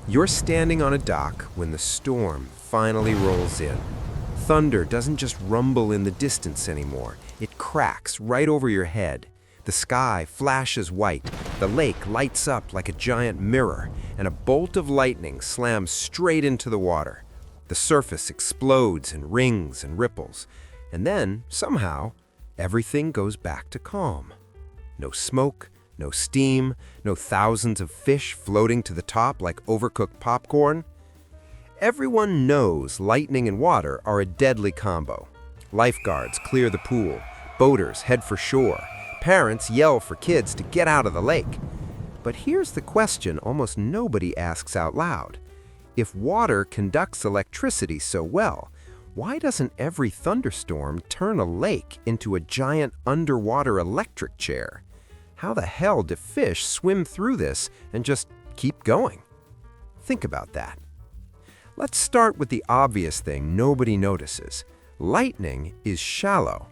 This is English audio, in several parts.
You're standing on a dock when the storm finally rolls in. Thunder doesn't just rumble in the distance anymore. It cracks right over your head. The sky flashes white, the lake lights up like a giant mirror, and a bolt of lightning slams straight into the water. The surface explodes and rings and ripples, and then, somehow, everything goes back to calm. No smoke, no steam, no thousands of fish floating to the top like overcooked popcorn. Everyone knows lightning and water are a deadly combo. Lifeguards clear the pool, boaters head for shore, parents yell for kids to get out of the lake. But here's the question almost nobody asks out loud. If water conducts electricity so well, why doesn't every thunderstorm turn a lake into a giant underwater electric chair? How the hell do fish swim through this and just keep going? Think about that. Let's start with the obvious thing nobody notices. Lightning is shallow.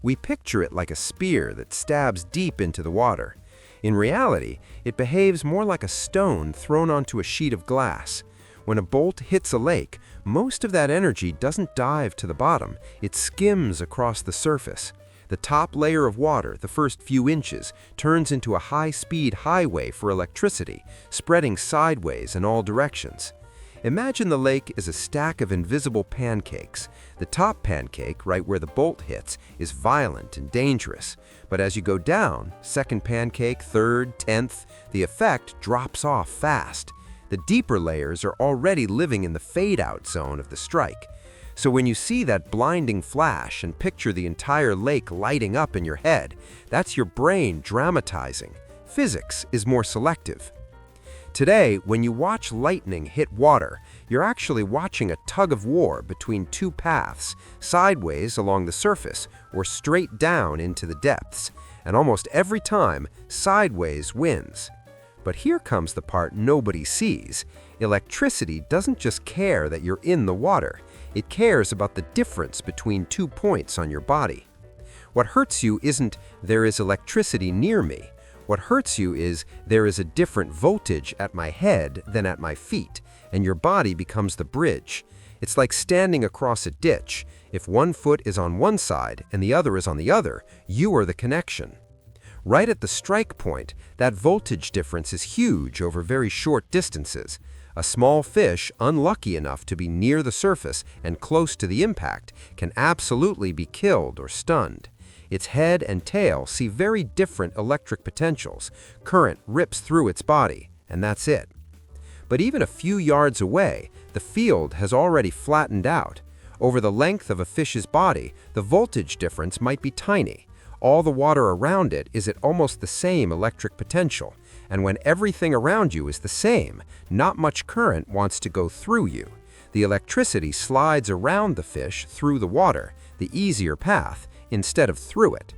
We picture it like a spear that stabs deep into the water. In reality, it behaves more like a stone thrown onto a sheet of glass. When a bolt hits a lake, most of that energy doesn't dive to the bottom, it skims across the surface. The top layer of water, the first few inches, turns into a high-speed highway for electricity, spreading sideways in all directions. Imagine the lake as a stack of invisible pancakes. The top pancake, right where the bolt hits, is violent and dangerous. But as you go down, second pancake, third, 10th, the effect drops off fast. The deeper layers are already living in the fade-out zone of the strike. So when you see that blinding flash and picture the entire lake lighting up in your head, that's your brain dramatizing. Physics is more selective. Today, when you watch lightning hit water, you're actually watching a tug-of-war between two paths, sideways along the surface or straight down into the depths. And almost every time, sideways wins. But here comes the part nobody sees. Electricity doesn't just care that you're in the water. It cares about the difference between 2 points on your body. What hurts you isn't there is electricity near me. What hurts you is there is a different voltage at my head than at my feet, and your body becomes the bridge. It's like standing across a ditch. If one foot is on one side and the other is on the other, you are the connection. Right at the strike point, that voltage difference is huge over very short distances. A small fish, unlucky enough to be near the surface and close to the impact, can absolutely be killed or stunned. Its head and tail see very different electric potentials. Current rips through its body, and that's it. But even a few yards away, the field has already flattened out. Over the length of a fish's body, the voltage difference might be tiny. All the water around it is at almost the same electric potential. And when everything around you is the same, not much current wants to go through you. The electricity slides around the fish through the water, the easier path, instead of through it.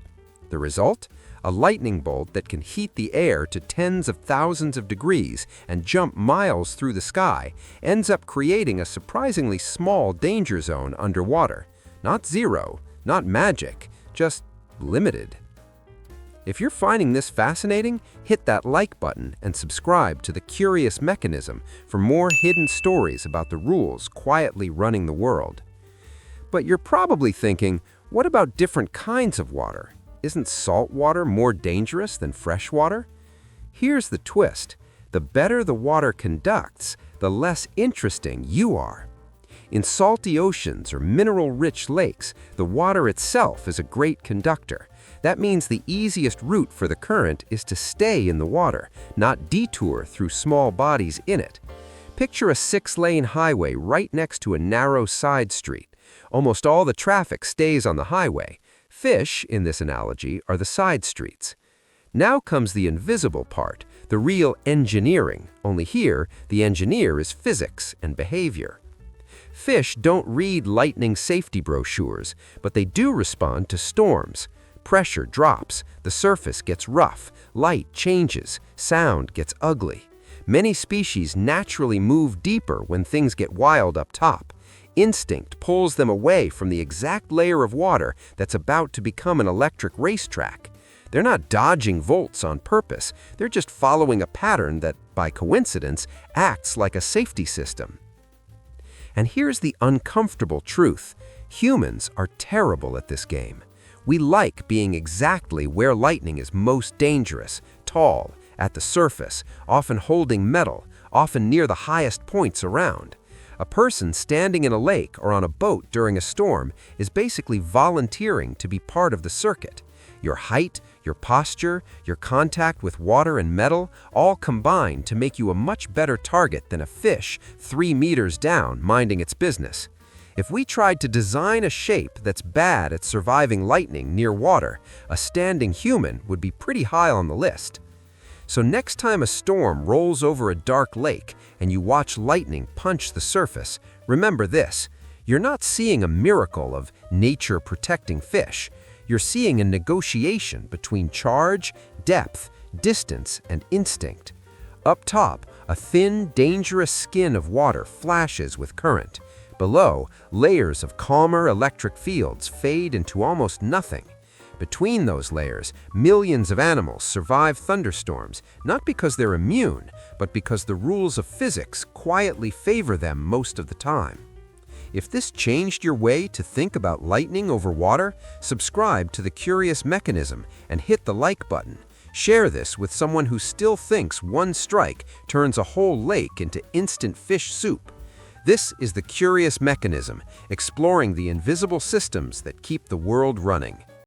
The result? A lightning bolt that can heat the air to tens of thousands of degrees and jump miles through the sky ends up creating a surprisingly small danger zone underwater. Not zero, not magic, just limited. If you're finding this fascinating, hit that like button and subscribe to The Curious Mechanism for more hidden stories about the rules quietly running the world. But you're probably thinking, what about different kinds of water? Isn't salt water more dangerous than fresh water? Here's the twist. The better the water conducts, the less interesting you are. In salty oceans or mineral-rich lakes, the water itself is a great conductor. That means the easiest route for the current is to stay in the water, not detour through small bodies in it. Picture a 6-lane highway right next to a narrow side street. Almost all the traffic stays on the highway. Fish, in this analogy, are the side streets. Now comes the invisible part, the real engineering, only here, the engineer is physics and behavior. Fish don't read lightning safety brochures, but they do respond to storms. Pressure drops, the surface gets rough, light changes, sound gets ugly. Many species naturally move deeper when things get wild up top. Instinct pulls them away from the exact layer of water that's about to become an electric racetrack. They're not dodging volts on purpose. They're just following a pattern that, by coincidence, acts like a safety system. And here's the uncomfortable truth. Humans are terrible at this game. We like being exactly where lightning is most dangerous, tall, at the surface, often holding metal, often near the highest points around. A person standing in a lake or on a boat during a storm is basically volunteering to be part of the circuit. Your height, your posture, your contact with water and metal all combine to make you a much better target than a fish 3 meters down minding its business. If we tried to design a shape that's bad at surviving lightning near water, a standing human would be pretty high on the list. So next time a storm rolls over a dark lake and you watch lightning punch the surface, remember this: you're not seeing a miracle of nature protecting fish. You're seeing a negotiation between charge, depth, distance, and instinct. Up top, a thin, dangerous skin of water flashes with current. Below, layers of calmer electric fields fade into almost nothing. Between those layers, millions of animals survive thunderstorms, not because they're immune, but because the rules of physics quietly favor them most of the time. If this changed your way to think about lightning over water, subscribe to The Curious Mechanism and hit the like button. Share this with someone who still thinks one strike turns a whole lake into instant fish soup. This is The Curious Mechanism, exploring the invisible systems that keep the world running.